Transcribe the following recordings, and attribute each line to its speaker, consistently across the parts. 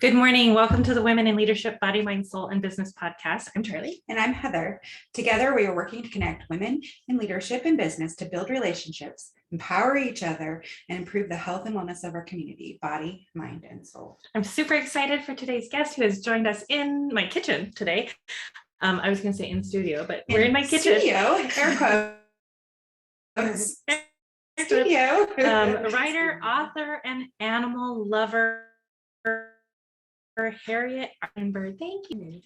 Speaker 1: Good morning. Welcome to the Women in Leadership, Body, Mind, Soul, and Business podcast. I'm Charlie.
Speaker 2: And I'm Heather. Together, we are working to connect women in leadership and business to build relationships, empower each other, and improve the health and wellness of our community, body, mind, and soul.
Speaker 1: I'm super excited for today's guest who has joined us in my kitchen today. I was going to say in studio, but we're in my kitchen.
Speaker 2: Studio, air quotes. Studio.
Speaker 1: Writer, author, and animal lover, H.A.Byrd. Thank you.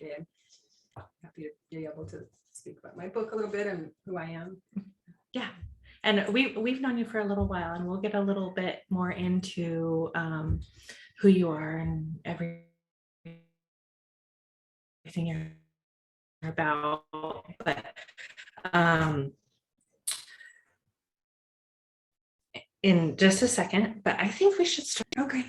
Speaker 3: Happy to be able to speak about my book a little bit and who I am.
Speaker 1: Yeah, and we've known you for a little while, and we'll get a little bit more into who you are and everything you're about. But in just a second, but I think we should start.
Speaker 2: Okay.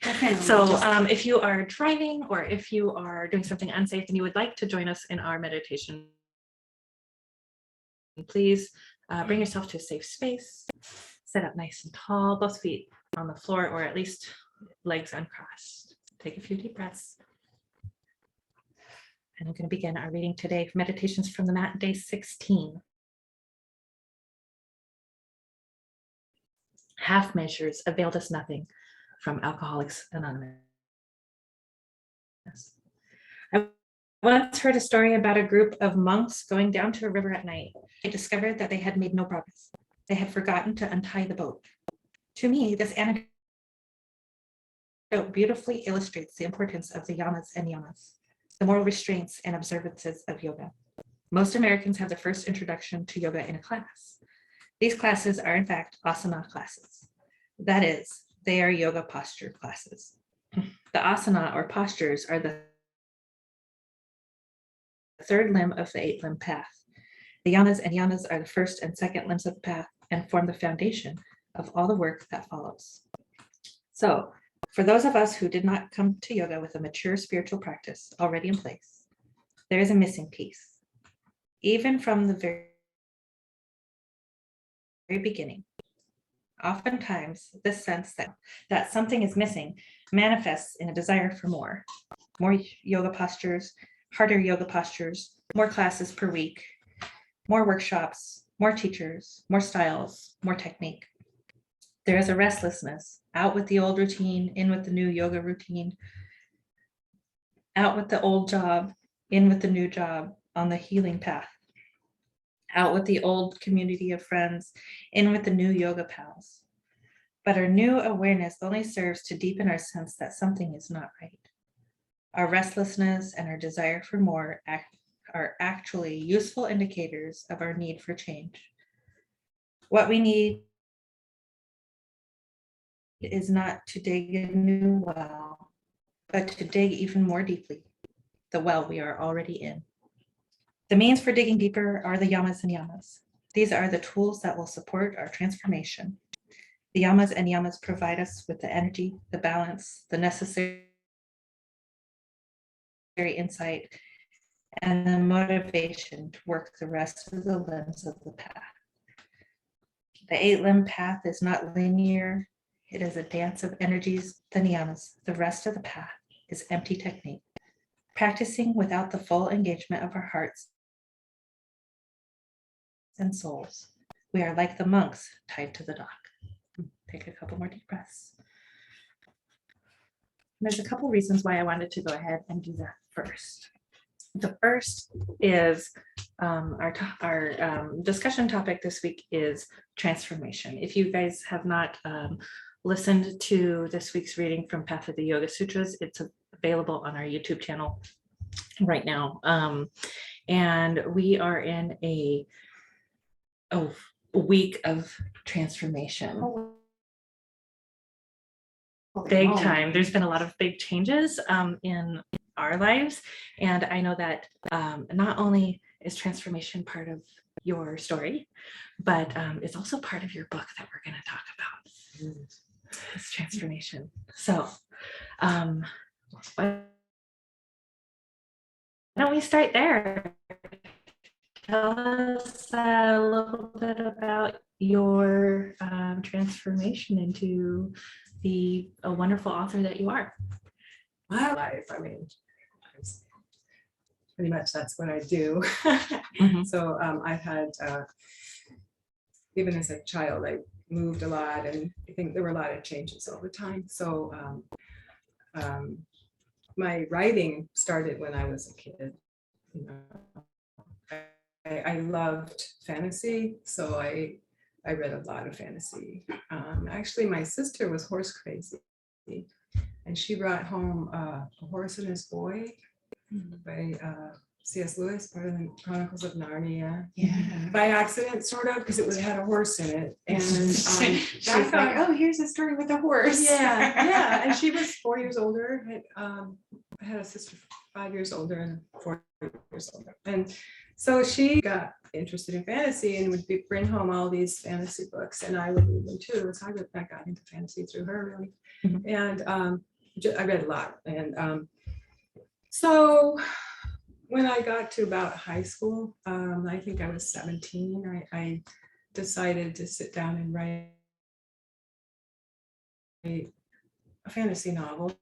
Speaker 1: Okay. So if you are driving or if you are doing something unsafe and you would like to join us in our meditation, please bring yourself to a safe space, sit up nice and tall, both feet on the floor or at least legs uncrossed. Take a few deep breaths. And I'm going to begin our reading today, Meditations from the Mat, day 16. Half measures availed us nothing, from Alcoholics Anonymous. I once heard a story about a group of monks going down to a river at night. They discovered that they had made no progress. They had forgotten to untie the boat. To me, this anecdote beautifully illustrates the importance of the yamas and niyamas, the moral restraints and observances of yoga. Most Americans have their first introduction to yoga in a class. These classes are, in fact, asana classes. That is, they are yoga posture classes. The asana or postures are the third limb of the 8-limb path. The yamas and niyamas are the first and second limbs of the path and form the foundation of all the work that follows. So, for those of us who did not come to yoga with a mature spiritual practice already in place, there is a missing piece. Even from the very beginning. Oftentimes, this sense that something is missing manifests in a desire for more yoga postures, harder yoga postures, more classes per week, more workshops, more teachers, more styles, more technique. There is a restlessness, out with the old routine, in with the new yoga routine, out with the old job, in with the new job on the healing path. Out with the old community of friends, in with the new yoga pals. But our new awareness only serves to deepen our sense that something is not right. Our restlessness and our desire for more are actually useful indicators of our need for change. What we need is not to dig a new well, but to dig even more deeply, the well we are already in. The means for digging deeper are the yamas and niyamas. These are the tools that will support our transformation. The yamas and niyamas provide us with the energy, the balance, the necessary insight, and the motivation to work the rest of the limbs of the path. The 8-limb path is not linear. It is a dance of energies, the niyamas. The rest of the path is empty technique. Practicing without the full engagement of our hearts and souls, we are like the monks tied to the dock. Take a couple more deep breaths. There's a couple reasons why I wanted to go ahead and do that first. The first is our discussion topic this week is transformation. If you guys have not listened to this week's reading from Path of the Yoga Sutras, it's available on our YouTube channel right now. And we are in a week of transformation. Big time. There's been a lot of big changes in our lives. And I know that not only is transformation part of your story, but it's also part of your book that we're going to talk about. It's transformation. So why don't we start there? Tell us a little bit about your transformation into a wonderful author that you are.
Speaker 3: my life. I mean, pretty much that's what I do.
Speaker 4: Mhm.
Speaker 3: So I've had, even as a child, I moved a lot, and I think there were a lot of changes over time. So my writing started when I was a kid. You know, I loved fantasy, so I read a lot of fantasy. Actually, my sister was horse crazy, and she brought home A Horse and His Boy by C.S. Lewis, part of the Chronicles of Narnia.
Speaker 2: Yeah.
Speaker 3: By accident, sort of, because it had a horse in it. And
Speaker 2: She's
Speaker 3: I
Speaker 2: like,
Speaker 3: thought,
Speaker 2: oh, here's a story with a horse.
Speaker 3: yeah. And she was 4 years older. I had a sister 5 years older and 4 years older. And so she got interested in fantasy and would bring home all these fantasy books, and I would read them too. So I got into fantasy through her, really.
Speaker 4: Mhm.
Speaker 3: And I read a lot. And so when I got to about high school, I think I was 17, I decided to sit down and write a fantasy novel.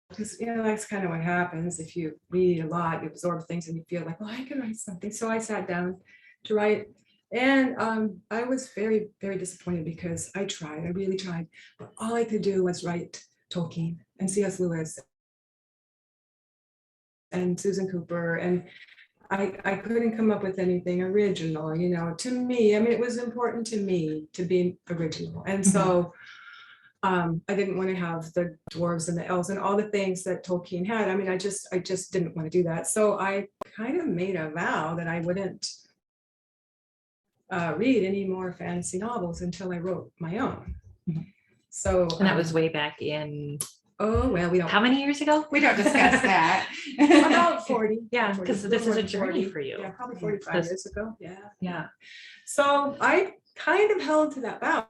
Speaker 3: Because, you know, that's kind of what happens. If you read a lot, you absorb things and you feel like, well, I could write something. So I sat down to write. And I was very, very disappointed because I really tried. But all I could do was write Tolkien and C.S. Lewis and Susan Cooper, and I couldn't come up with anything original, you know, to me. I mean, it was important to me to be original. And so I didn't want to have the dwarves and the elves and all the things that Tolkien had. I mean, I just didn't want to do that. So I kind of made a vow that I wouldn't read any more fantasy novels until I wrote my own.
Speaker 4: Mhm.
Speaker 3: So
Speaker 4: And that was way back in,
Speaker 3: oh, well, we don't.
Speaker 4: how many years ago?
Speaker 2: We don't discuss that.
Speaker 3: About 40.
Speaker 4: Yeah,
Speaker 3: 40,
Speaker 4: 'cause this is a
Speaker 3: little more
Speaker 4: journey
Speaker 3: 40.
Speaker 4: for you.
Speaker 3: Yeah, probably 45
Speaker 4: This-
Speaker 3: years ago. Yeah.
Speaker 4: Yeah.
Speaker 3: So I kind of held to that vow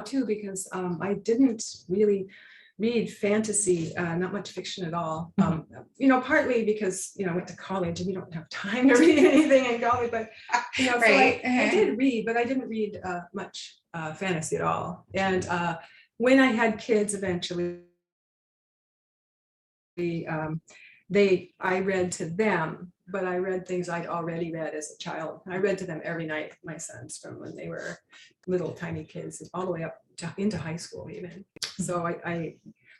Speaker 3: too, because I didn't really read fantasy, not much fiction at all. You know, partly because, you know, I went to college and you don't have time to read anything in college, but you know,
Speaker 2: Right.
Speaker 3: so I did read, but I didn't read much fantasy at all. And when I had kids eventually, I read to them, but I read things I'd already read as a child. I read to them every night, my sons, from when they were little tiny kids all the way up into high school even. So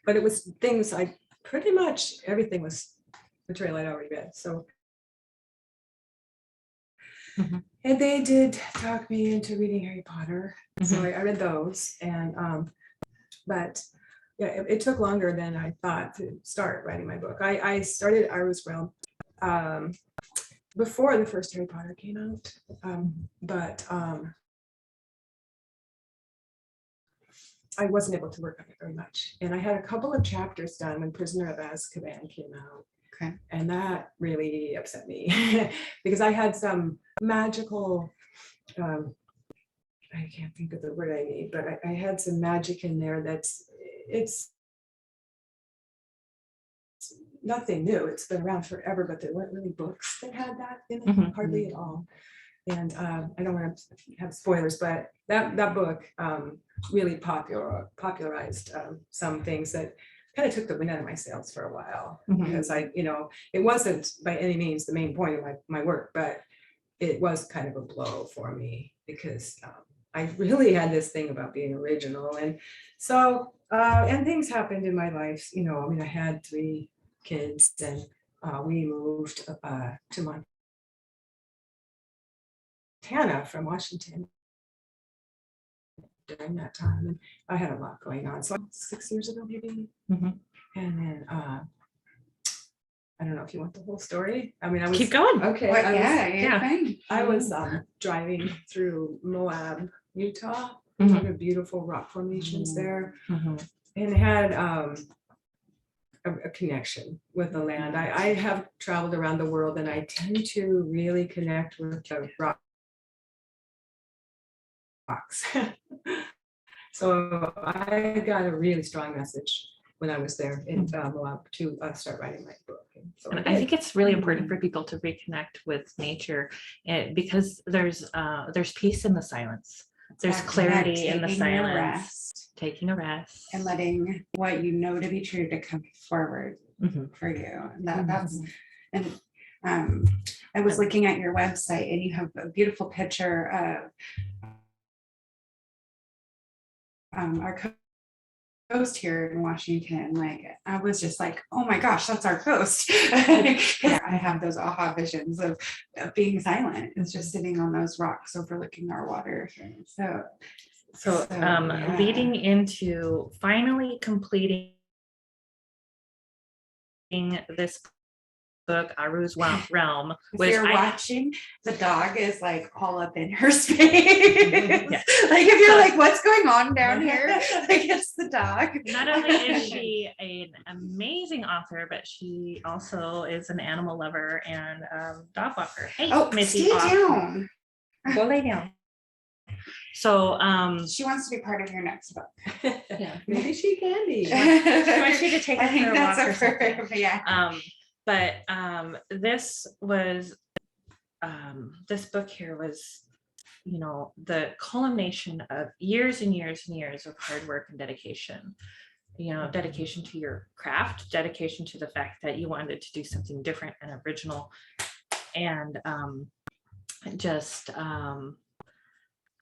Speaker 3: but it was things pretty much everything was material I'd already read. So
Speaker 4: Mhm.
Speaker 3: and they did talk me into reading Harry Potter. So I read those, and but yeah, it took longer than I thought to start writing my book. I started Iris Realm before the first Harry Potter came out, but I wasn't able to work on it very much. And I had a couple of chapters done when Prisoner of Azkaban came out.
Speaker 2: Okay.
Speaker 3: And that really upset me because I had some magical, I can't think of the word I need, but I had some magic in there it's nothing new. It's been around forever, but there weren't really books that had that in it,
Speaker 4: Mhm.
Speaker 3: hardly at all. And I don't want to have spoilers, but that book really popularized some things that kind of took the wind out of my sails for a while.
Speaker 4: Mhm.
Speaker 3: Because you know, it wasn't by any means the main point of my work, but it was kind of a blow for me because I really had this thing about being original. And so, and things happened in my life, you know, I mean, I had 3 kids, and we moved to Montana from Washington during that time. And I had a lot going on. So 6 years ago, maybe.
Speaker 4: Mhm.
Speaker 3: And then I don't know if you want the whole story. I mean, I was
Speaker 4: Keep going.
Speaker 3: okay.
Speaker 2: What,
Speaker 3: I was,
Speaker 2: yeah,
Speaker 4: yeah.
Speaker 2: fine.
Speaker 3: I was driving through Moab, Utah.
Speaker 4: Mhm.
Speaker 3: One of the beautiful rock formations there,
Speaker 4: Mhm.
Speaker 3: and had a connection with the land. I have traveled around the world, and I tend to really connect with the rocks. So I got a really strong message when I was there in Moab to start writing my book. And so
Speaker 4: And
Speaker 3: I
Speaker 4: I think
Speaker 3: did.
Speaker 4: it's really important for people to reconnect with nature, because there's peace in the silence. There's
Speaker 2: Back to
Speaker 4: clarity
Speaker 2: back,
Speaker 4: in the
Speaker 2: taking your
Speaker 4: silence,
Speaker 2: rest
Speaker 4: taking a rest.
Speaker 2: and letting what you know to be true to come forward
Speaker 4: Mhm.
Speaker 2: for you. And
Speaker 4: Mhm.
Speaker 2: that's, and I was looking at your website and you have a beautiful picture of our coast here in Washington. Like, I was just like, oh my gosh, that's our coast. 'Cause I have those aha visions of being silent. It's just sitting on those rocks overlooking our water. So, yeah.
Speaker 4: Leading into finally completing this book, Aru's Realm,
Speaker 2: If
Speaker 4: which
Speaker 2: you're
Speaker 4: I
Speaker 2: watching, the dog is like all up in her space.
Speaker 4: Yeah.
Speaker 2: Like if you're like, what's going on down here? Like it's the dog.
Speaker 4: not only is she an amazing author, but she also is an animal lover and dog walker. Hey,
Speaker 2: Oh,
Speaker 4: Missy,
Speaker 2: stay
Speaker 4: off.
Speaker 2: down.
Speaker 4: Go lay down. So
Speaker 2: She wants to be part of your next book.
Speaker 3: Maybe she can be.
Speaker 4: she wants you to take
Speaker 2: I
Speaker 4: her
Speaker 2: think
Speaker 4: for a
Speaker 2: that's
Speaker 4: walk or
Speaker 2: a
Speaker 4: something.
Speaker 2: perfect, yeah.
Speaker 4: This was this book here was, you know, the culmination of years and years and years of hard work and dedication. You know, dedication to your craft, dedication to the fact that you wanted to do something different and original, and just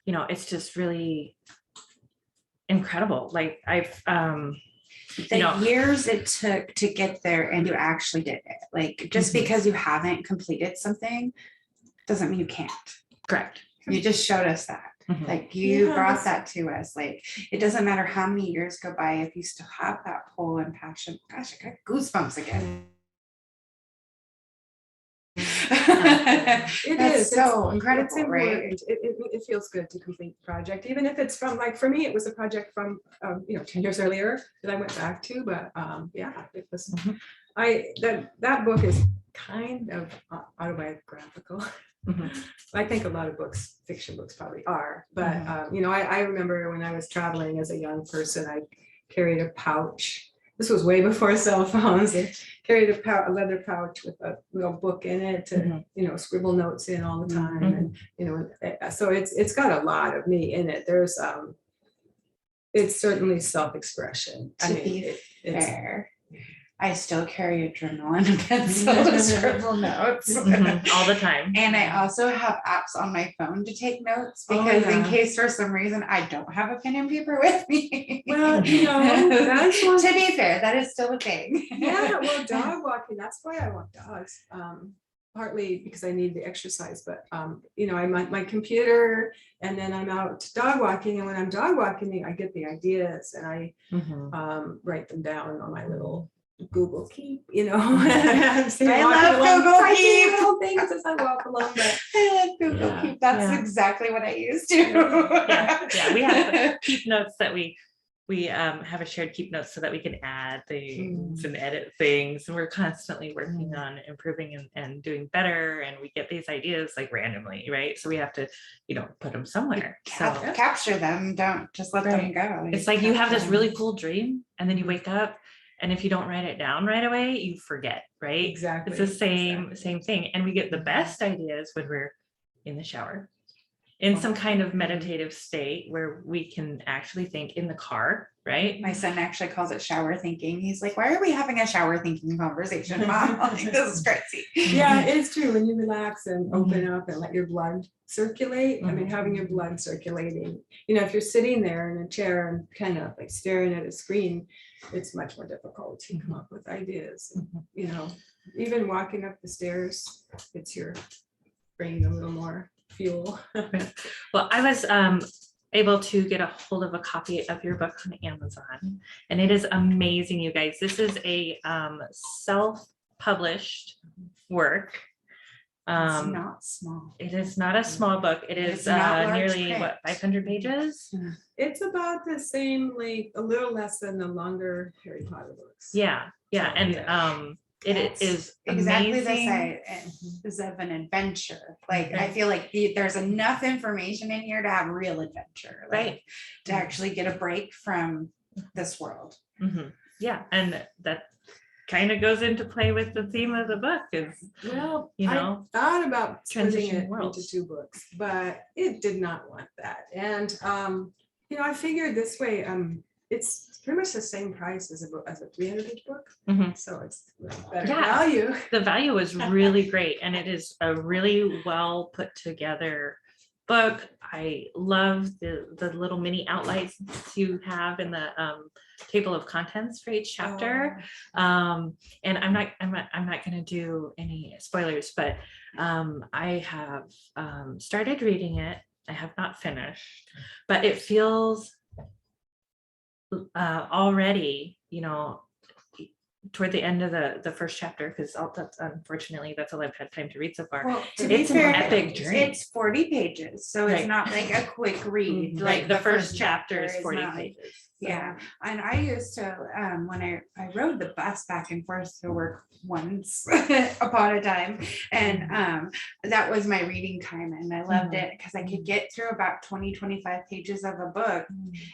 Speaker 4: you know, it's just really incredible. Like I've
Speaker 2: The
Speaker 4: you know,
Speaker 2: years it took to get there and you actually did it. Like just
Speaker 4: Mhm.
Speaker 2: because you haven't completed something doesn't mean you can't.
Speaker 4: correct.
Speaker 2: You just showed us that.
Speaker 4: Mhm.
Speaker 2: Like you
Speaker 3: Yeah,
Speaker 2: brought
Speaker 3: that's-
Speaker 2: that to us. Like it doesn't matter how many years go by if you still have that pull and passion. Gosh, I got goosebumps again.
Speaker 3: It
Speaker 2: That's
Speaker 3: is.
Speaker 2: so
Speaker 3: It's
Speaker 2: incredible, right?
Speaker 3: important. It feels good to complete the project, even if it's from, like, for me, it was a project from, 10 years earlier that I went back to, but yeah, it was,
Speaker 4: Mhm.
Speaker 3: that book is kind of autobiographical.
Speaker 4: Mhm.
Speaker 3: I think a lot of books, fiction books probably are, but
Speaker 2: Mm-hmm.
Speaker 3: I remember when I was traveling as a young person, I carried a pouch. This was way before cell phones. I carried a leather pouch with a little book in it to,
Speaker 4: Mhm.
Speaker 3: scribble notes in all the time.
Speaker 4: Mhm.
Speaker 3: And, so it's got a lot of me in it. There's, it's certainly self-expression.
Speaker 2: To be
Speaker 3: it's
Speaker 2: fair, I still carry a journal and a pencil to scribble notes.
Speaker 4: Mhm. All the time.
Speaker 2: And I also have apps on my phone to take notes
Speaker 3: Oh,
Speaker 2: because in
Speaker 3: yeah.
Speaker 2: case for some reason I don't have a pen and paper with me.
Speaker 3: Well, that's one.
Speaker 2: To be fair, that is still a thing.
Speaker 3: Yeah, well, dog walking, that's why I want dogs. Partly because I need the exercise, but I'm on my computer and then I'm out dog walking. And when I'm dog walking, I get the ideas and I
Speaker 4: Mhm.
Speaker 3: write them down on my little Google Keep,
Speaker 2: I love Google Keep.
Speaker 3: Little things as I walk along, but
Speaker 2: I love Google
Speaker 4: Yeah,
Speaker 2: Keep. That's
Speaker 4: yeah.
Speaker 2: exactly what I used to.
Speaker 4: Yeah, we have keep notes that we have a shared keep notes so that we can add things and edit things, and we're constantly working on improving and doing better, and we get these ideas like randomly, right? So we have to put them somewhere. So
Speaker 2: Capture them, don't just let them go.
Speaker 4: it's like you have this
Speaker 2: capture
Speaker 4: really
Speaker 2: them.
Speaker 4: cool dream and then you wake up, and if you don't write it down right away, you forget, right?
Speaker 3: exactly.
Speaker 4: It's the same thing. And we get the best ideas when we're in the shower, in some kind of meditative state where we can actually think, in the car, right?
Speaker 2: My son actually calls it shower thinking. He's like, why are we having a shower thinking conversation, Mom? I'm like, this is crazy.
Speaker 3: Yeah, it's true. When you relax and open up and let your blood circulate, I mean, having your blood circulating, if you're sitting there in a chair and kind of like staring at a screen, it's much more difficult to come up with ideas. Even walking up the stairs, it's your brain a little more fuel.
Speaker 4: Well, I was able to get a hold of a copy of your book on Amazon, and it is amazing, you guys. This is a self-published work.
Speaker 2: It's not small.
Speaker 4: It is not a small book. It is
Speaker 2: It's not large
Speaker 4: nearly
Speaker 2: print.
Speaker 4: 500 pages.
Speaker 3: It's about the same length, a little less than the longer Harry Potter books.
Speaker 4: Yeah,
Speaker 3: So,
Speaker 4: and
Speaker 3: yeah.
Speaker 4: it
Speaker 2: That's
Speaker 4: is
Speaker 2: exactly the
Speaker 4: amazing.
Speaker 2: size of an adventure. Like I feel like there's enough information in here to have real adventure, like,
Speaker 4: Right.
Speaker 2: to actually get a break from this world.
Speaker 4: Yeah, and kind of goes into play with the theme of the book is,
Speaker 3: Well,
Speaker 4: you
Speaker 3: I
Speaker 4: know,
Speaker 3: thought about splitting
Speaker 4: transition
Speaker 3: it
Speaker 4: worlds.
Speaker 3: into 2 books, but it did not want that. And I figured this way, it's pretty much the same price as a 300-page book.
Speaker 4: Mhm.
Speaker 3: So it's better
Speaker 4: Yeah.
Speaker 3: value.
Speaker 4: The value is really great, and it is a really well put together book. I love the little mini outlines you have in the table of contents for each chapter. And I'm not going to do any spoilers, but I have started reading it. I have not finished, but it feels already, toward the end of the first chapter, because that's unfortunately that's all I've had time to read so far.
Speaker 2: Well, to
Speaker 4: It's
Speaker 2: be
Speaker 4: an
Speaker 2: fair,
Speaker 4: epic journey.
Speaker 2: it's 40 pages, so it's
Speaker 4: Right.
Speaker 2: not like a quick read.
Speaker 4: Like the first chapter is
Speaker 2: is
Speaker 4: 40
Speaker 2: not like-
Speaker 4: pages.
Speaker 2: Yeah, and I used to, when I rode the bus back and forth to work once upon a time, and that was my reading time, and I loved it because I could get through about 20-25 pages of a book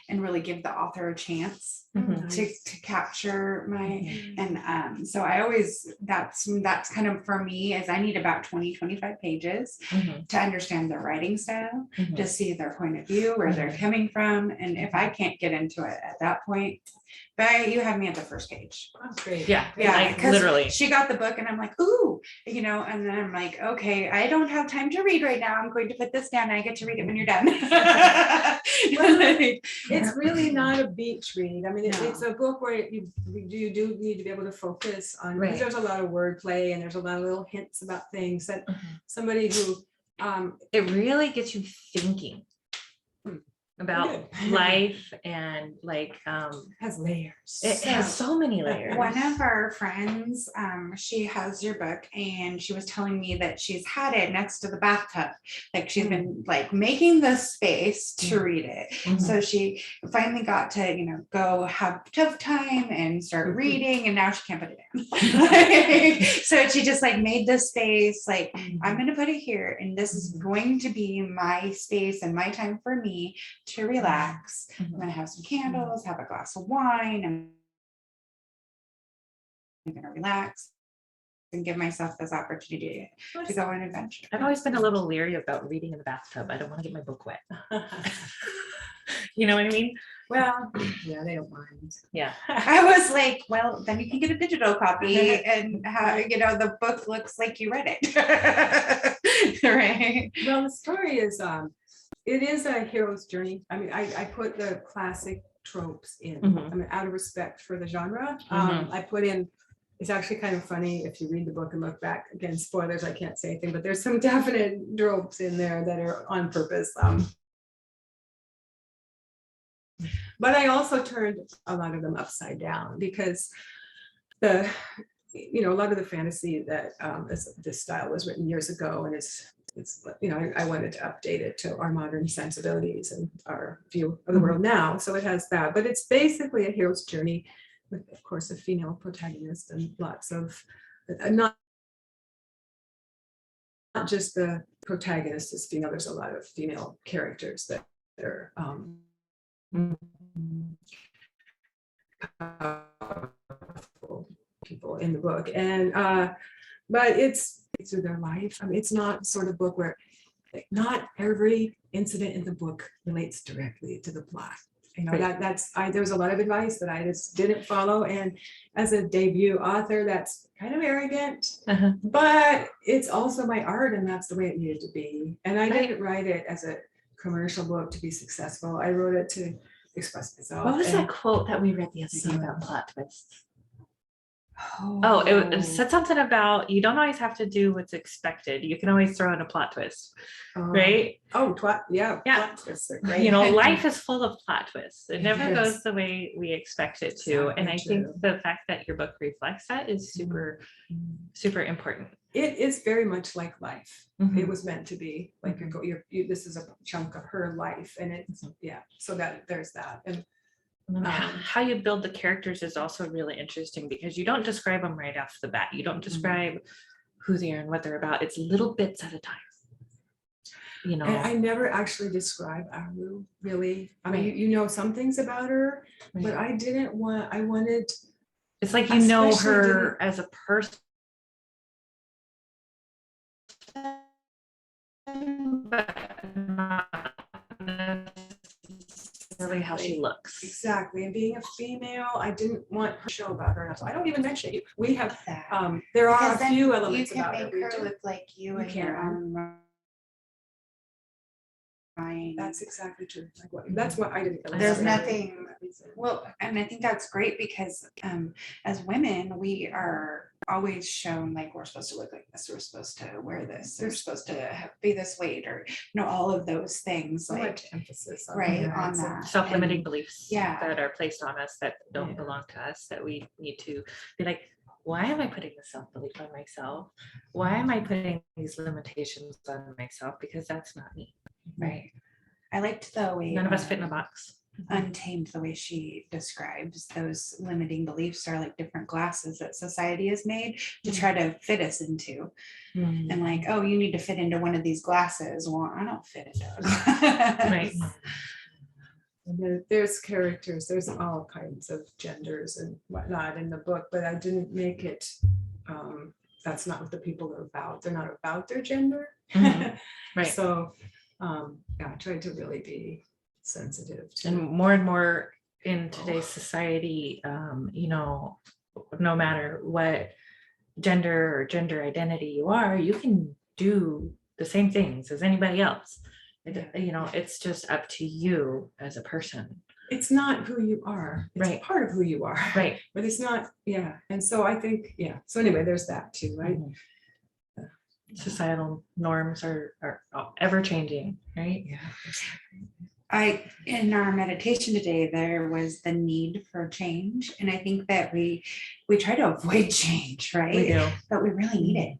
Speaker 2: and really give the author a chance
Speaker 4: Mhm.
Speaker 2: to capture my, and so I always, that's kind of for me, is I need about 20-25 pages
Speaker 4: Mhm.
Speaker 2: to understand their writing style,
Speaker 4: Mhm.
Speaker 2: to see their point of view, where they're coming from. And if I can't get into it at that point, but you have me at the first page.
Speaker 3: Oh, great.
Speaker 4: Yeah,
Speaker 2: Yeah,
Speaker 4: like
Speaker 2: because
Speaker 4: literally.
Speaker 2: she got the book and I'm like, ooh, and then I'm like, okay, I don't have time to read right now. I'm going to put this down. I get to read it when you're done.
Speaker 3: It's really not a beach read. I mean,
Speaker 2: No.
Speaker 3: it's a book where you do need to be able to focus on, because
Speaker 4: Right.
Speaker 3: there's a lot of wordplay and there's a lot of little hints about things that somebody who
Speaker 4: It really gets you thinking about
Speaker 3: Good.
Speaker 4: life and like
Speaker 3: has layers.
Speaker 4: it has so many layers.
Speaker 2: One of our friends, she has your book, and she was telling me that she's had it next to the bathtub. Like she's been like making the space to read it.
Speaker 4: Mhm.
Speaker 2: So she finally got to, go have tough time and start reading, and now she can't put it down. So she just like made this space, like, I'm gonna put it here, and this is going to be my space and my time for me to relax. I'm
Speaker 4: Mhm.
Speaker 2: gonna have some candles, have a glass of wine, and I'm gonna relax and give myself this opportunity to go on an adventure.
Speaker 4: I've always been a little leery about reading in the bathtub. I don't want to get my book wet. You know what I mean?
Speaker 3: Well, yeah, they don't mind.
Speaker 4: Yeah.
Speaker 2: I was like, well, then you can get a digital copy and how, the book looks like you read it. Right.
Speaker 3: Well, the story is, it is a hero's journey. I mean, I put the classic tropes in.
Speaker 4: Mhm.
Speaker 3: I mean, out of respect for the genre.
Speaker 4: Mhm.
Speaker 3: I put in, it's actually kind of funny if you read the book and look back. Again, spoilers, I can't say anything, but there's some definite tropes in there that are on purpose. But I also turned a lot of them upside down, because a lot of the fantasy that this style was written years ago, and it's I wanted to update it to our modern sensibilities and our view of the world now. So it has that, but it's basically a hero's journey with, of course, a female protagonist and lots of not just the protagonist is female. There's a lot of female characters that are powerful people in the book, and but it's through their life. I mean, it's not sort of book where not every incident in the book relates directly to the plot.
Speaker 4: Right.
Speaker 3: There was a lot of advice that I just didn't follow, and as a debut author, that's kind of arrogant,
Speaker 4: Uh-huh.
Speaker 3: but it's also my art, and that's the way it needed to be. And I
Speaker 4: Right.
Speaker 3: didn't write it as a commercial book to be successful. I wrote it to express myself.
Speaker 4: What was
Speaker 3: and-
Speaker 4: that quote that we read the other day about plot twists? Oh, it said something about you don't always have to do what's expected. You can always throw in a plot twist, right?
Speaker 3: Yeah.
Speaker 4: Yeah.
Speaker 3: Plot twists are great.
Speaker 4: Life is full of plot twists. It never
Speaker 3: Yes.
Speaker 4: goes the way we expect it to. And I
Speaker 3: Exactly
Speaker 4: think
Speaker 3: true.
Speaker 4: the fact that your book reflects that is super, super important.
Speaker 3: It is very much like life.
Speaker 4: Mhm.
Speaker 3: It was meant to be like this is a chunk of her life, and it's so that there's that. And
Speaker 4: How you build the characters is also really interesting, because you don't describe them right off the bat. You don't describe who they are and what they're about. It's little bits at a time.
Speaker 3: And I never actually describe Aru really. I mean,
Speaker 4: Right.
Speaker 3: you know some things about her, but
Speaker 4: Right.
Speaker 3: I wanted
Speaker 4: It's like, you know
Speaker 2: Especially
Speaker 4: her as a person, but not necessarily how she looks.
Speaker 3: Exactly, and being a female, I didn't want her to show about her, so I don't even mention it. We have,
Speaker 2: that.
Speaker 3: there are
Speaker 2: Because
Speaker 3: a
Speaker 2: then
Speaker 3: few elements
Speaker 2: you can
Speaker 3: about her.
Speaker 2: make
Speaker 3: we
Speaker 2: her
Speaker 3: do.
Speaker 2: look like you
Speaker 3: You
Speaker 2: in your
Speaker 3: can.
Speaker 2: own mind.
Speaker 3: That's exactly true. Like that's what I didn't.
Speaker 2: There's
Speaker 3: illustrate.
Speaker 2: nothing, well, and I think that's great because as women, we are always shown like we're supposed to look like this, we're supposed to wear this, we're supposed to be this weight, or all of those things,
Speaker 3: So
Speaker 2: like
Speaker 3: much emphasis on
Speaker 2: right
Speaker 3: that.
Speaker 2: on
Speaker 3: So-
Speaker 2: that.
Speaker 4: Self-limiting
Speaker 2: And
Speaker 4: beliefs
Speaker 2: yeah.
Speaker 4: that are placed on us that don't
Speaker 3: Yeah.
Speaker 4: belong to us, that we need to be like, why am I putting this self-belief on myself? Why am I putting these limitations on myself? Because that's not me.
Speaker 2: Right. I liked the way
Speaker 4: None of us fit in a box.
Speaker 2: Untamed, the way she describes those limiting beliefs are like different glasses that society has made to try to fit us into. And like, oh, you need to fit into one of these glasses. Well, I don't fit into a glass.
Speaker 4: Right.
Speaker 3: And there's characters, there's all kinds of genders and whatnot in the book, but I didn't make it, that's not what the people are about. They're not about their gender.
Speaker 4: Mhm. Right.
Speaker 3: So, yeah, I tried to really be sensitive to.
Speaker 4: And more in today's society, no matter what gender or gender identity you are, you can do the same things as anybody else. It's just up to you as a person.
Speaker 3: It's not who you are. It's
Speaker 4: Right.
Speaker 3: part of who you are.
Speaker 4: Right.
Speaker 3: But it's not, yeah. And so I think, yeah. So anyway, there's that too, right?
Speaker 4: Mhm. Societal norms are ever changing, right?
Speaker 3: Yeah.
Speaker 2: In our meditation today, there was the need for change. And I think that we try to avoid change, right?
Speaker 4: We do.
Speaker 2: But we really need it.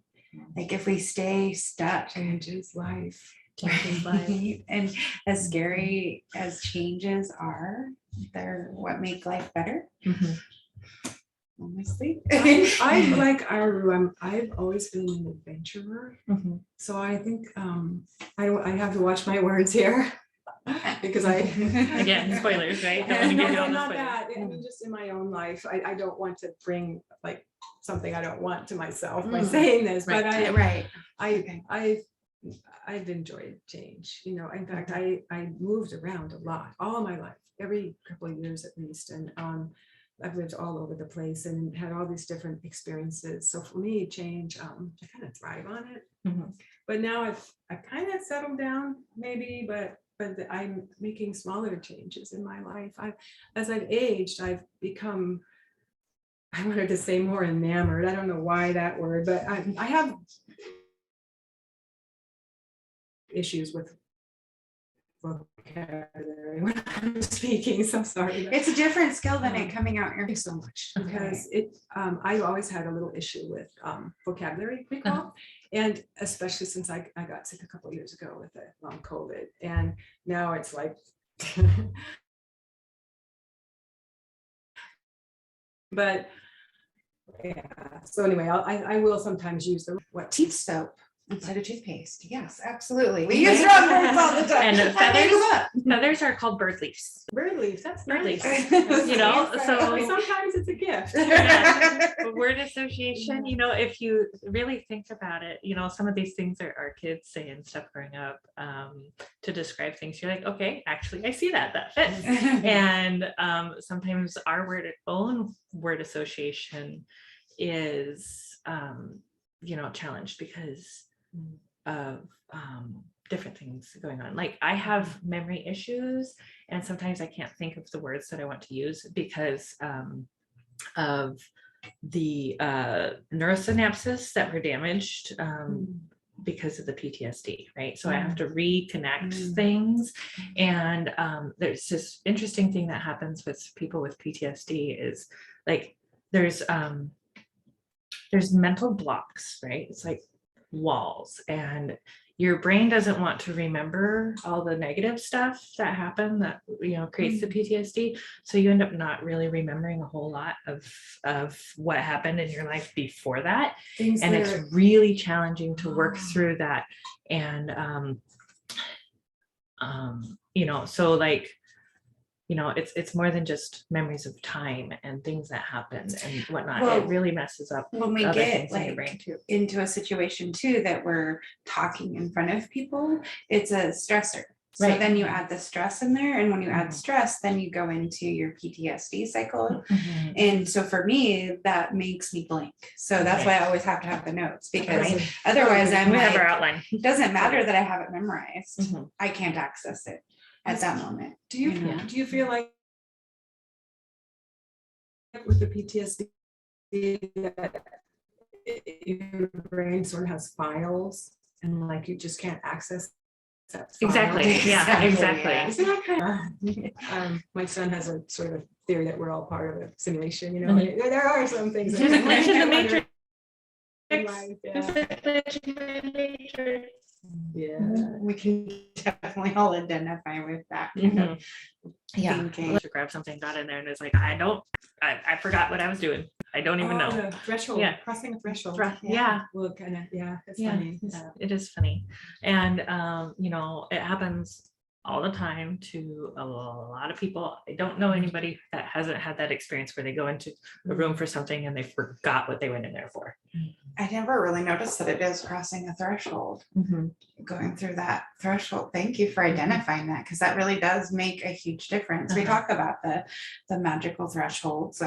Speaker 2: Like if we stay stuck.
Speaker 3: Changes life.
Speaker 4: Changing life.
Speaker 2: Right? And as scary as changes are, they're what make life better.
Speaker 4: Mhm.
Speaker 2: Honestly.
Speaker 3: I like I've always been an adventurer.
Speaker 4: Mhm.
Speaker 3: So I think I have to watch my words here because I
Speaker 4: Again, spoilers, right? Don't wanna
Speaker 3: No,
Speaker 4: give you
Speaker 3: no,
Speaker 4: all the
Speaker 3: not
Speaker 4: spoilers.
Speaker 3: that. I mean, just in my own life, I don't want to bring like something I don't want to myself by saying this, but
Speaker 2: Right.
Speaker 3: I've enjoyed change. In fact, I moved around a lot all of my life, every couple of years at least, and I've lived all over the place and had all these different experiences. So for me, change, I kind of thrive on it.
Speaker 4: Mhm.
Speaker 3: But now I've kind of settled down, maybe, but I'm making smaller changes in my life. As I've aged, I've become, I wanted to say more enamored. I don't know why that word, but I have issues with vocabulary when I'm speaking, so sorry.
Speaker 2: It's a different skill than it coming out your.
Speaker 3: Thank you so much, because I've always had a little issue with vocabulary recall, and especially since I got sick a couple of years ago with the long COVID, and now it's like but yeah, so anyway, I will sometimes use the
Speaker 2: Teeth soap instead of toothpaste. Yes, absolutely. We use wrong words all the time.
Speaker 4: And
Speaker 2: I make 'em up.
Speaker 4: Feathers are called bird leaves.
Speaker 3: bird leaves. That's
Speaker 4: Bird
Speaker 3: nice.
Speaker 4: leaves.
Speaker 3: Yes,
Speaker 4: So
Speaker 3: sometimes it's a gift.
Speaker 4: word association, if you really think about it, some of these things are our kids saying stuff growing up to describe things. You're like, okay, actually, I see that fits. And sometimes our own word association is, challenged because of different things going on. Like I have memory issues, and sometimes I can't think of the words that I want to use because of the neurosynapses that were damaged because of the PTSD, right? So I have to reconnect things. And there's this interesting thing that happens with people with PTSD is like there's mental blocks, right? It's like walls, and your brain doesn't want to remember all the negative stuff that happened that creates the PTSD. So you end up not really remembering a whole lot of what happened in your life before that. And it's really challenging to work through that. And so like it's more than just memories of time and things that happened and whatnot.
Speaker 2: Well,
Speaker 4: it really messes up
Speaker 2: when we
Speaker 4: other
Speaker 2: get
Speaker 4: things in your
Speaker 2: like
Speaker 4: brain too.
Speaker 2: into a situation too that we're talking in front of people, it's a stressor. So
Speaker 4: Right.
Speaker 2: then you add the stress in there, and when you add
Speaker 4: Mhm.
Speaker 2: stress, then you go into your PTSD cycle.
Speaker 4: Mhm.
Speaker 2: And so for me, that makes me blank. So that's why I always have to have the notes, because
Speaker 4: Right.
Speaker 2: otherwise I'm
Speaker 4: We have our
Speaker 2: like,
Speaker 4: outline.
Speaker 2: it doesn't matter that I have it memorized.
Speaker 4: Mhm.
Speaker 2: I can't access it at that moment.
Speaker 3: Do you,
Speaker 2: You know?
Speaker 3: do you feel like with the PTSD that your brain sort of has files and like you just can't access that file?
Speaker 4: Exactly. Yeah,
Speaker 2: Exactly,
Speaker 4: exactly.
Speaker 2: yeah.
Speaker 3: Isn't that kind of, my son has a sort of theory that we're all part of a simulation,
Speaker 4: Mhm.
Speaker 3: and there are some things.
Speaker 4: There's a glitch in the
Speaker 3: that-
Speaker 4: matrix.
Speaker 3: Life,
Speaker 4: There's
Speaker 3: yeah.
Speaker 4: a glitch in the matrix.
Speaker 3: Yeah.
Speaker 2: We can definitely all identify with that kind of
Speaker 4: Yeah.
Speaker 2: thinking.
Speaker 4: To grab something, got in there, and it's like, I forgot what I was doing. I don't even
Speaker 3: Oh,
Speaker 4: know.
Speaker 3: the threshold,
Speaker 4: Yeah.
Speaker 3: crossing a threshold.
Speaker 4: Yeah.
Speaker 3: Well, kind of, yeah, it's
Speaker 4: Yeah,
Speaker 3: funny.
Speaker 4: it is funny. And, it happens all the time to a lot of people. I don't know anybody that hasn't had that experience where they go into a room for something and they forgot what they went in there for.
Speaker 2: I never really noticed that it is crossing a threshold, going through that threshold. Thank you for identifying that, because that really does make a huge difference. We
Speaker 4: Uh-huh.
Speaker 2: talk about the magical thresholds.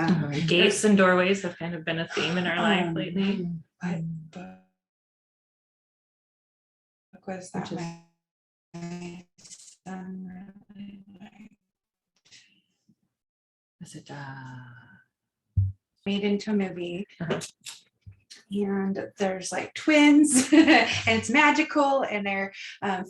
Speaker 4: Gates and doorways have kind of been a theme in our life
Speaker 2: Um,
Speaker 4: lately.
Speaker 2: What book was that?
Speaker 3: Which is-
Speaker 2: My son really liked?
Speaker 4: Is it,
Speaker 2: Made into a movie.
Speaker 4: Uh-huh.
Speaker 2: And there's like twins and it's magical, and they're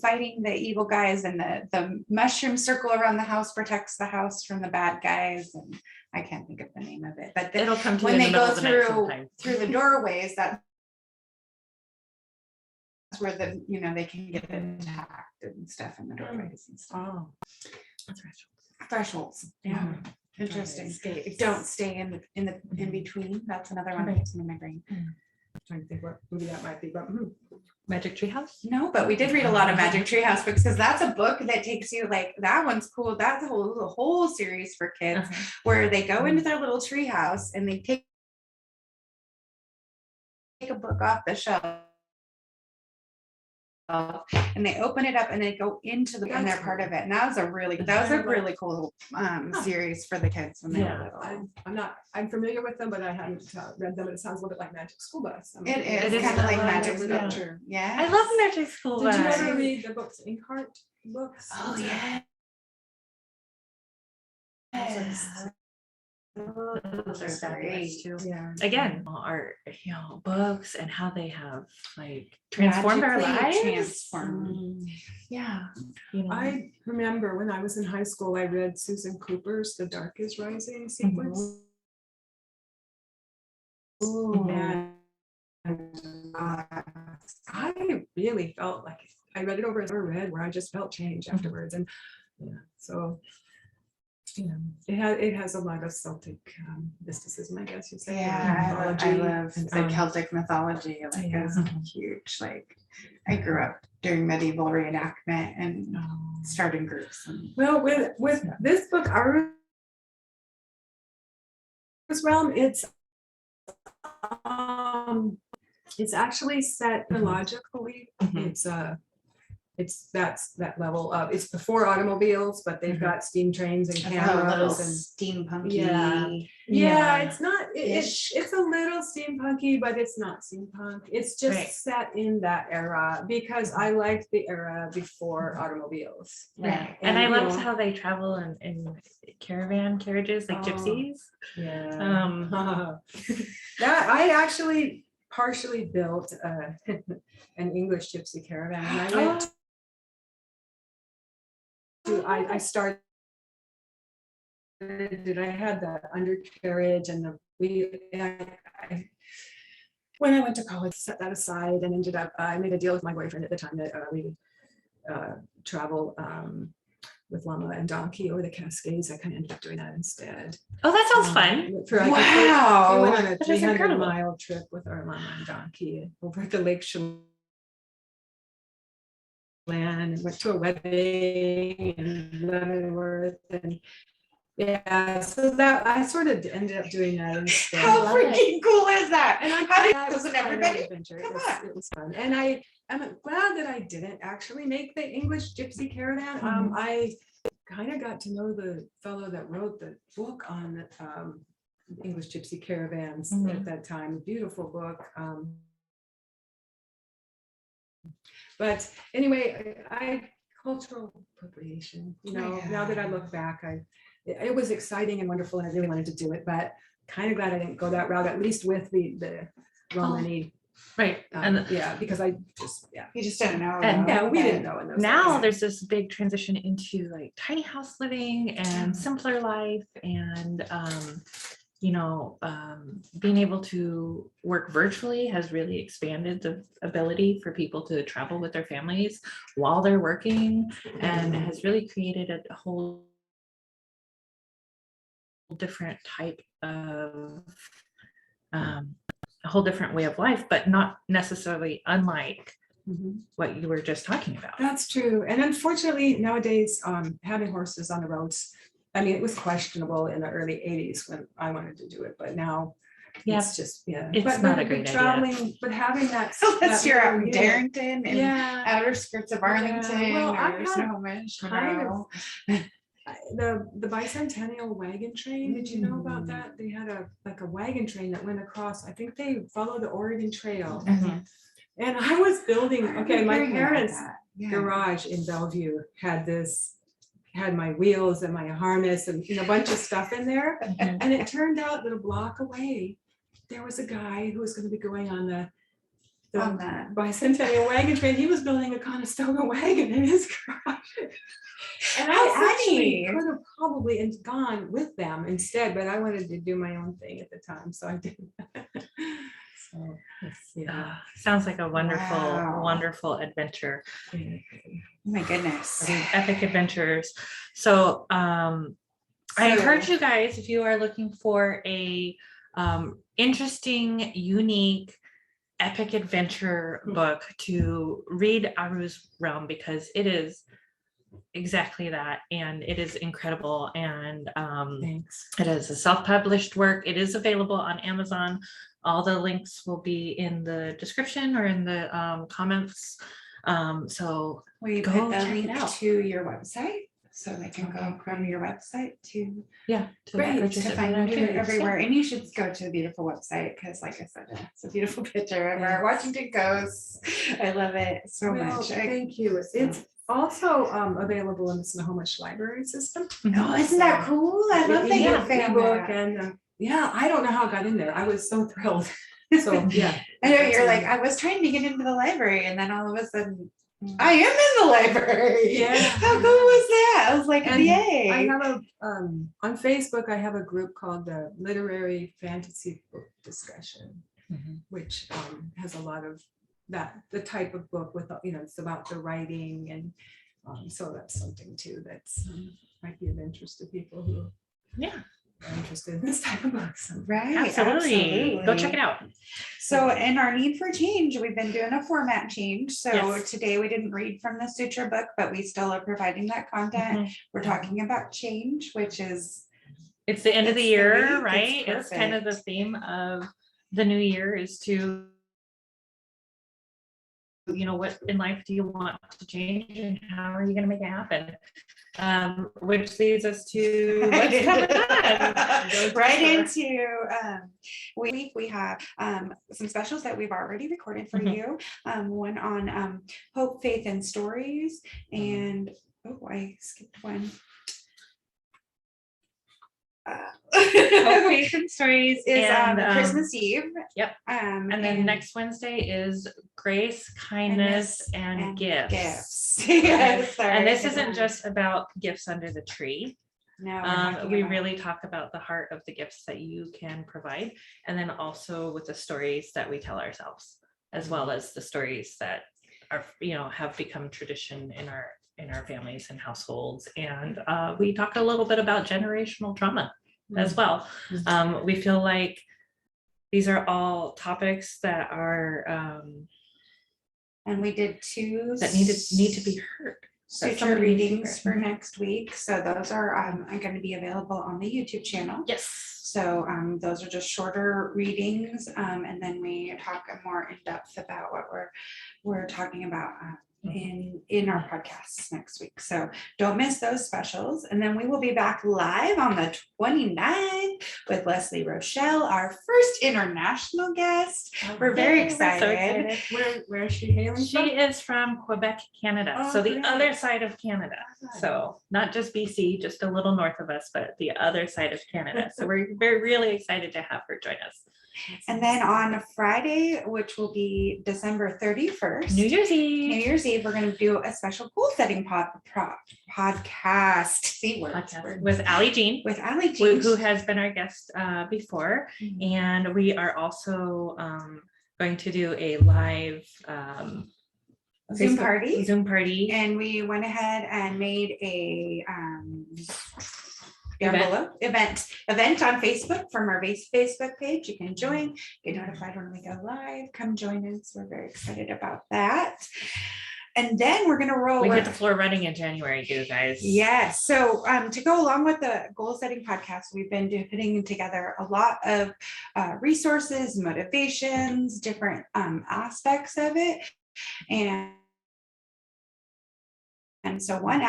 Speaker 2: fighting the evil guys, and the mushroom circle around the house protects the house from the bad guys, and I can't think of the name of it, but
Speaker 4: it'll come to you
Speaker 2: when
Speaker 4: in the
Speaker 2: they
Speaker 4: middle
Speaker 2: go
Speaker 4: of the night
Speaker 2: through
Speaker 4: sometime.
Speaker 2: the doorways, that's where they can get attacked and stuff in the doorways and stuff.
Speaker 3: Oh.
Speaker 2: Thresholds. Yeah.
Speaker 4: Mhm.
Speaker 2: Interesting.
Speaker 3: Escapes.
Speaker 2: Don't stay in between. That's another one
Speaker 4: Right.
Speaker 2: that's in my brain.
Speaker 3: Trying to think what movie that might be, but
Speaker 4: Magic Treehouse?
Speaker 2: No, but we did read a lot of Magic Treehouse books, because that's a book that takes you, like, that one's cool. That's a whole series for kids
Speaker 4: Uh-huh.
Speaker 2: where they go into their little treehouse and they take a book off the shelf and they open it up and they go into and they're part of it. And that was a really cool series for the kids when they were little.
Speaker 3: I'm familiar with them, but I haven't read them, and it sounds a little bit like Magic School Bus.
Speaker 2: It
Speaker 4: It
Speaker 2: is
Speaker 4: is
Speaker 2: kind of like
Speaker 4: fun.
Speaker 2: Magic
Speaker 3: Yeah.
Speaker 2: School. Yeah.
Speaker 4: I love Magic School
Speaker 3: Did you
Speaker 4: Bus.
Speaker 3: ever read the books, Inkheart books?
Speaker 2: Oh yeah. Yes.
Speaker 4: Those are fabulous too.
Speaker 3: Yeah.
Speaker 4: Again, our books and how they have like transformed our
Speaker 2: Magically
Speaker 4: lives.
Speaker 2: transformed.
Speaker 4: Yeah.
Speaker 3: I remember when I was in high school, I read Susan Cooper's The Dark is Rising sequence. And I really felt like I read it over as I read, where I just felt change afterwards. And so it has a lot of Celtic mysticism, I guess you'd say.
Speaker 2: Yeah, I love
Speaker 3: and,
Speaker 2: the Celtic mythology. Like, it's huge. Like, I grew up during medieval reenactment and starting groups.
Speaker 3: Well, with this book, Our Realm, it's actually set chronologically. It's that's that level of, it's before automobiles, but they've got steam trains and
Speaker 2: A little
Speaker 3: cameras and
Speaker 2: steampunky.
Speaker 3: yeah, it's not it's a little steampunky, but it's not steampunk. It's just
Speaker 4: Right.
Speaker 3: set in that era because I liked the era before automobiles.
Speaker 4: Right. And I loved
Speaker 3: know,
Speaker 4: how they travel in caravan carriages like gypsies.
Speaker 3: yeah. That I actually partially built an English gypsy caravan, and I went to, I started it. I had the undercarriage and the wheel. When I went to college, set that aside and ended up, I made a deal with my boyfriend at the time that we would travel with llama and donkey over the Cascades. I kind of ended up doing that instead.
Speaker 4: Oh, that sounds fun.
Speaker 2: Wow.
Speaker 3: We went on a
Speaker 4: That is incredible.
Speaker 3: 300-mile trip with our llama and donkey over at the Lake Chelan, and went to a wedding in Leavenworth, and Yeah, so that I sort of ended up doing that instead.
Speaker 2: How
Speaker 4: love it.
Speaker 2: freaking cool is that?
Speaker 3: And
Speaker 2: How did
Speaker 3: it was
Speaker 2: wasn't
Speaker 3: kind of an
Speaker 2: everybody?
Speaker 3: adventure.
Speaker 2: Come
Speaker 3: It was fun. And I'm glad that I didn't actually make the English Gypsy Caravan. I kind of got to know the fellow that wrote the book on English Gypsy Caravans at that time. Beautiful book. But anyway, I cultural appropriation, you know, now that I look back, it was exciting and wonderful and I really wanted to do it, but kind of glad I didn't go that route, at least with the Romani.
Speaker 4: Right. And
Speaker 3: Yeah, because I just,
Speaker 2: You just didn't know.
Speaker 4: And
Speaker 2: though,
Speaker 3: yeah, we
Speaker 2: but-
Speaker 3: didn't know in those
Speaker 4: now
Speaker 3: days.
Speaker 4: there's this big transition into like tiny house living and simpler life and being able to work virtually has really expanded the ability for people to travel with their families while they're working and has really created a whole different type of a whole different way of life, but not necessarily unlike what you were just talking about.
Speaker 3: That's true. And unfortunately, nowadays, having horses on the roads, I mean, it was questionable in the early 80s when I wanted to do it, but now
Speaker 4: Yeah,
Speaker 3: it's just, yeah.
Speaker 4: it's
Speaker 3: But
Speaker 4: not a great idea.
Speaker 3: traveling, but having that.
Speaker 2: Unless
Speaker 3: that
Speaker 2: you're out
Speaker 3: little
Speaker 2: in
Speaker 3: unit-
Speaker 2: Darrington and
Speaker 3: Yeah.
Speaker 2: outer skirts of Arlington
Speaker 3: Well, I
Speaker 2: or
Speaker 3: had
Speaker 2: Snohomish. you
Speaker 3: kind
Speaker 2: know.
Speaker 3: The bicentennial wagon train, did you know about that? They had a wagon train that went across, I think they followed the Oregon Trail.
Speaker 4: Mhm.
Speaker 3: And I was building,
Speaker 2: I
Speaker 3: okay,
Speaker 2: remember
Speaker 3: my
Speaker 2: hearing about
Speaker 3: parents'
Speaker 2: that. Yeah.
Speaker 3: garage in Bellevue had my wheels and my harness and a bunch of stuff in there.
Speaker 4: Mhm.
Speaker 3: And it turned out that a block away, there was a guy who was going to be going on the
Speaker 2: On that.
Speaker 3: bicentennial wagon train. He was building a Conestoga wagon in his garage. And
Speaker 2: How
Speaker 3: I actually
Speaker 2: funny.
Speaker 3: could have probably gone with them instead, but I wanted to do my own thing at the time, so I didn't. So, yeah.
Speaker 4: Sounds like a wonderful,
Speaker 2: Wow.
Speaker 4: wonderful adventure.
Speaker 2: Oh my goodness.
Speaker 4: Epic adventures. So I encourage you guys, if you are looking for a interesting, unique, epic adventure book, to read Aru's Realm, because it is exactly that, and it is incredible. And
Speaker 3: Thanks.
Speaker 4: it is a self-published work. It is available on Amazon. All the links will be in the description or in the comments. So
Speaker 2: Will you
Speaker 4: go
Speaker 2: put the
Speaker 4: check it
Speaker 2: link
Speaker 4: out.
Speaker 2: to your website so they can go from your website to
Speaker 4: yeah,
Speaker 3: Great,
Speaker 4: purchase
Speaker 2: to
Speaker 4: it
Speaker 2: find
Speaker 4: from
Speaker 2: you
Speaker 4: iTunes.
Speaker 2: everywhere? And you should go to the beautiful website because, like I said, it's a beautiful picture of our Washington coast. I love it so
Speaker 3: Well,
Speaker 2: much.
Speaker 3: thank you. It's also available in the Snohomish library system.
Speaker 2: Oh, isn't that cool? I love that you
Speaker 3: Ebook,
Speaker 2: found
Speaker 3: ebook,
Speaker 2: that.
Speaker 3: and yeah, I don't know how it got in there. I was so thrilled. So yeah.
Speaker 2: I know
Speaker 3: that's
Speaker 2: you're
Speaker 3: a-
Speaker 2: like, I was trying to get into the library, and then all of a sudden, I am in the library.
Speaker 3: Yeah.
Speaker 2: How cool was that? I was like,
Speaker 3: And
Speaker 2: yay.
Speaker 3: I have a on Facebook, I have a group called the Literary Fantasy Book Discussion,
Speaker 4: Mhm.
Speaker 3: which has a lot of the type of book with, it's about the writing, and so that's something too that's might be of interest to people who
Speaker 4: Yeah,
Speaker 3: are interested in this type of books.
Speaker 2: Right.
Speaker 4: absolutely. Go check it out.
Speaker 2: So in our need for change, we've been doing a format change. So
Speaker 4: Yes.
Speaker 2: today we didn't read from the Sutra book, but we still are providing that content.
Speaker 4: Mhm.
Speaker 2: We're talking about change, which is
Speaker 4: It's the end of the
Speaker 2: It's the
Speaker 4: year,
Speaker 2: week, it's
Speaker 4: right? It's kind of the
Speaker 2: perfect.
Speaker 4: theme of the new year is to, what in life do you want to change and how are you going to make it happen? Which leads us to what's coming on.
Speaker 2: right into we have some specials that we've already recorded for
Speaker 4: Mhm.
Speaker 2: you. One on hope, faith, and stories, and I skipped one.
Speaker 4: Hope, Faith, and Stories
Speaker 2: is
Speaker 4: and
Speaker 2: Christmas Eve.
Speaker 4: Yep.
Speaker 2: And
Speaker 4: then next Wednesday is Grace, Kindness, and Gifts.
Speaker 2: Gifts. Yes, sorry.
Speaker 4: And this isn't just about gifts under the tree.
Speaker 2: No, we're talking
Speaker 4: We
Speaker 2: about-
Speaker 4: really talk about the heart of the gifts that you can provide, and then also with the stories that we tell ourselves, as well as the stories that are, have become tradition in our families and households. And we talk a little bit about generational trauma as well. We feel like these are all topics that are
Speaker 2: and we did two
Speaker 4: that need to be heard.
Speaker 2: suture
Speaker 1: somebody
Speaker 2: readings
Speaker 1: secret.
Speaker 2: for next week. So those are going to be available on the YouTube channel.
Speaker 4: Yes.
Speaker 2: So those are just shorter readings, and then we talk more in depth about what we're talking about in our podcasts next week. So don't miss those specials. And then we will be back live on the 29th with Leslie Rochelle, our first international guest. We're very
Speaker 4: Yay, we're so
Speaker 2: excited.
Speaker 4: excited.
Speaker 3: Where is she hailing
Speaker 4: She
Speaker 3: from?
Speaker 4: is from Quebec, Canada.
Speaker 3: Oh,
Speaker 4: So the
Speaker 3: great.
Speaker 4: other side of Canada. So not just BC, just a little north of us, but the other side of Canada. So we're really excited to have her join us.
Speaker 2: And then on Friday, which will be December 31st,
Speaker 4: New Year's Eve.
Speaker 2: We're going to do a special goal setting podcast. See,
Speaker 4: Podcast with Allie Jean,
Speaker 2: with Allie Jean,
Speaker 4: who has been our guest before.
Speaker 2: Mhm.
Speaker 4: And we are also going to do a live
Speaker 2: Zoom
Speaker 4: Facebook
Speaker 2: party.
Speaker 4: party.
Speaker 2: And we went ahead and made a
Speaker 4: Event.
Speaker 2: event on Facebook from our Facebook page. You can join, get notified when we go live. Come join us. We're very excited about that. And then we're gonna roll.
Speaker 4: We hit the floor running in January, you guys.
Speaker 2: Yes. So to go along with the goal setting podcast, we've been putting together a lot of resources, motivations, different aspects of it. And so one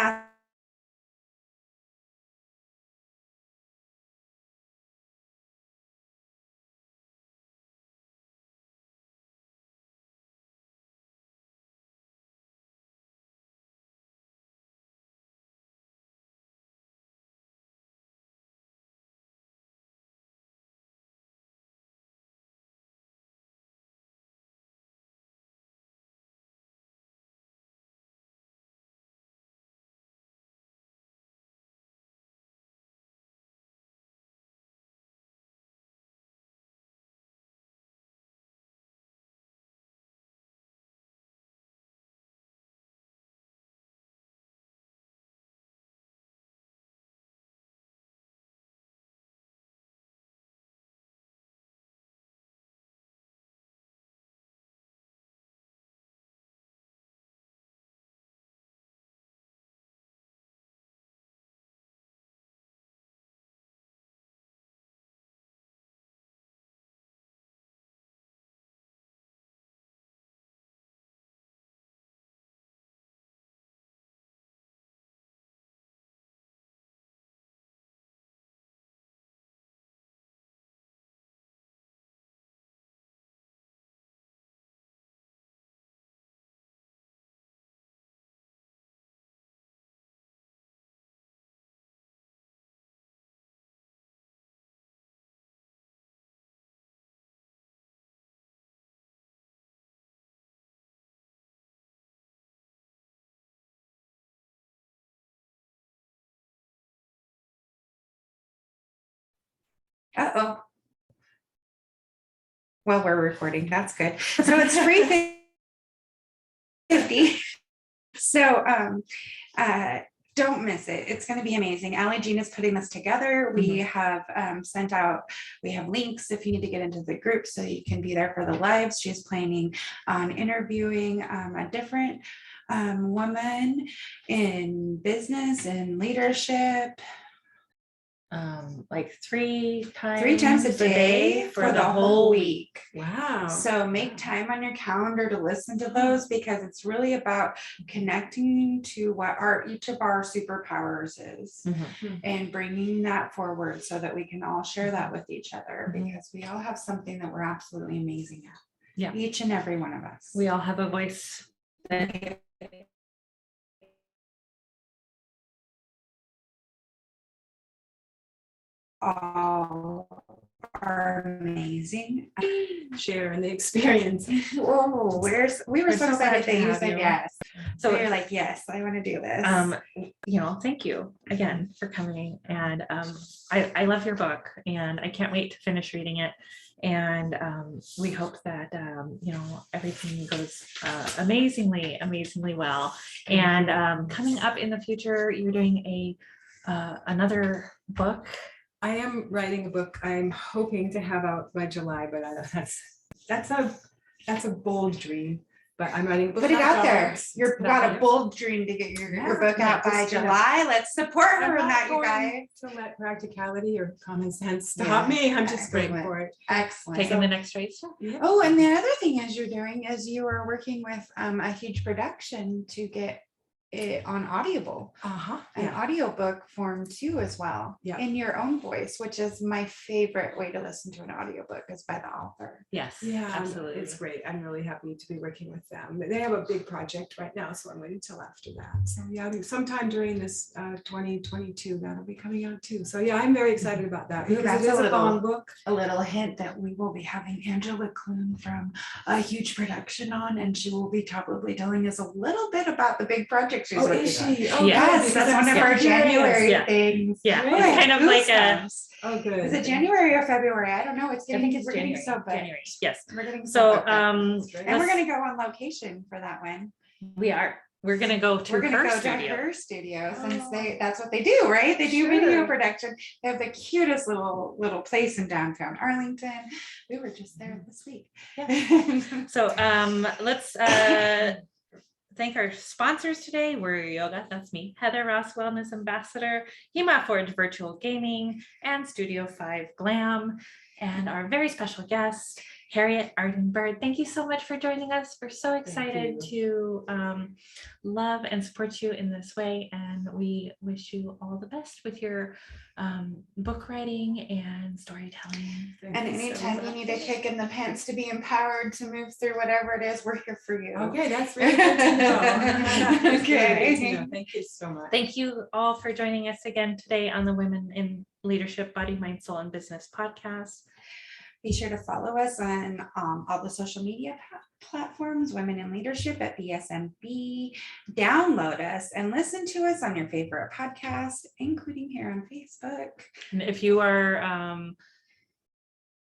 Speaker 2: Uh-oh. Well, we're recording. That's good. So it's 3:50. So don't miss it. It's going to be amazing. Allie Jean is putting this together. We have sent out, we have links if you need to get into the group so you can be there for the lives. She's planning on interviewing a different woman in business and leadership.
Speaker 4: Like three
Speaker 2: Three times a day for the whole week.
Speaker 3: Wow.
Speaker 2: So make time on your calendar to listen to those because it's really about connecting to what each of our superpowers is and bringing that forward so that we can all share that with each other because we all have something that we're absolutely amazing at.
Speaker 4: Yeah.
Speaker 2: Each and every one of us.
Speaker 4: We all have a voice that
Speaker 2: all are amazing.
Speaker 3: Share in the experience.
Speaker 2: Whoa, we were so excited that you said yes. So
Speaker 4: So
Speaker 2: we were like, yes, I want to do this.
Speaker 4: thank you again for coming. And I love your book and I can't wait to finish reading it. And we hope that everything goes amazingly well. And coming up in the future, you're doing another book.
Speaker 3: I am writing a book I'm hoping to have out by July, but that's a bold dream. but I'm writing a book.
Speaker 2: Put it
Speaker 3: about
Speaker 2: out there.
Speaker 3: dogs.
Speaker 2: You've
Speaker 3: It's
Speaker 2: got
Speaker 3: not-
Speaker 2: a bold dream to get your
Speaker 3: Yeah,
Speaker 2: book
Speaker 3: yeah,
Speaker 2: out by
Speaker 3: just,
Speaker 2: July. Let's support
Speaker 3: I'm
Speaker 2: her in
Speaker 3: not
Speaker 2: that, you
Speaker 3: going
Speaker 2: guys.
Speaker 3: to let practicality or common sense
Speaker 2: Yeah,
Speaker 3: stop me. I'm just going
Speaker 2: excellent.
Speaker 3: for it.
Speaker 2: Excellent.
Speaker 4: Taking the next race.
Speaker 3: Yeah.
Speaker 2: Oh, and the other thing as you're doing is you are working with a huge production to get it on Audible,
Speaker 3: Uh-huh.
Speaker 2: an
Speaker 3: Yeah.
Speaker 2: audiobook form too as well,
Speaker 3: Yeah.
Speaker 2: in your own voice, which is my favorite way to listen to an audiobook is by the author.
Speaker 4: Yes,
Speaker 3: Yeah,
Speaker 4: absolutely.
Speaker 3: it's great. I'm really happy to be working with them. They have a big project right now, so I'm waiting till after that. So yeah, I think sometime during this 2022, that'll be coming out too. So yeah, I'm very excited about that
Speaker 2: Ooh,
Speaker 3: because
Speaker 2: that's
Speaker 3: it
Speaker 2: a
Speaker 3: is a
Speaker 2: little-
Speaker 3: long book.
Speaker 2: A little hint that we will be having Angela Clune from a huge production on, and she will be probably telling us a little bit about the big project she's
Speaker 3: Oh,
Speaker 2: working
Speaker 3: is
Speaker 2: on.
Speaker 3: she? Oh,
Speaker 4: Yeah.
Speaker 3: good,
Speaker 2: Yes,
Speaker 3: because
Speaker 2: that's
Speaker 3: I'm
Speaker 2: one of
Speaker 3: so
Speaker 2: our
Speaker 3: curious.
Speaker 2: January
Speaker 4: Yeah.
Speaker 2: things.
Speaker 4: Yeah,
Speaker 3: Great.
Speaker 4: it's kind of like a,
Speaker 2: Goosebumps.
Speaker 3: Oh, good.
Speaker 2: Is it January or February? I don't know. It's
Speaker 4: I
Speaker 2: getting,
Speaker 4: think it's
Speaker 2: we're getting
Speaker 4: January,
Speaker 2: so booked.
Speaker 4: January, yes.
Speaker 2: We're getting so
Speaker 4: So,
Speaker 2: booked.
Speaker 3: That's great.
Speaker 2: And we're
Speaker 4: let's-
Speaker 2: gonna go on location for that one.
Speaker 4: we're gonna go to
Speaker 2: We're gonna
Speaker 4: her
Speaker 2: go to
Speaker 4: studio.
Speaker 2: her studio since
Speaker 3: Oh.
Speaker 2: that's what they do, right? They do video
Speaker 3: Sure.
Speaker 2: production. They have the cutest little place in downtown Arlington. We were just there this week.
Speaker 4: So let's thank our sponsors today. Warrior Yoga, that's me, Heather Ross Wellness Ambassador, HEMA Forge Virtual Gaming, and Studio 5 Glam, and our very special guest, H.A.Byrd. Thank you so much for joining us. We're so excited to love and support you in this way, and we wish you all the best with your book writing and storytelling.
Speaker 3: Thank
Speaker 2: And
Speaker 3: you so
Speaker 2: anytime you
Speaker 3: much.
Speaker 2: need a kick in the pants to be empowered to move through whatever it is, we're here for you.
Speaker 3: Okay, that's really good to know. That's really good to
Speaker 2: Okay.
Speaker 3: know. Thank you so much.
Speaker 4: Thank you all for joining us again today on the Women in Leadership, Body, Mind, Soul, and Business podcast.
Speaker 2: Be sure to follow us on all the social media platforms, Women in Leadership at BSMB. Download us and listen to us on your favorite podcast, including here on Facebook.
Speaker 4: And if you are,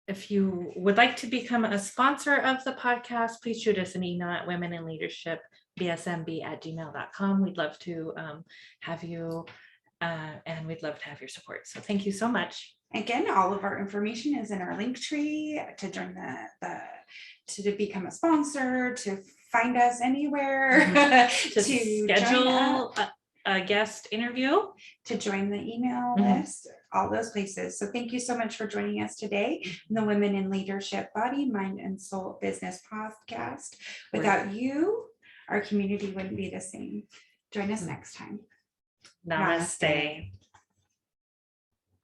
Speaker 4: if you would like to become a sponsor of the podcast, please shoot us an email at womeninleadership@bsmb@gmail.com. We'd love to have you, and we'd love to have your support. So thank you so much.
Speaker 2: Again, all of our information is in our link tree to join to become a sponsor, to find us anywhere,
Speaker 4: To
Speaker 2: join
Speaker 4: schedule a guest interview.
Speaker 2: to join the email
Speaker 4: Mhm.
Speaker 2: list, all those places. So thank you so much for joining us today in the Women in Leadership, Body, Mind, and Soul Business podcast. Without you, our community wouldn't be the same. Join us next time.
Speaker 4: Namaste.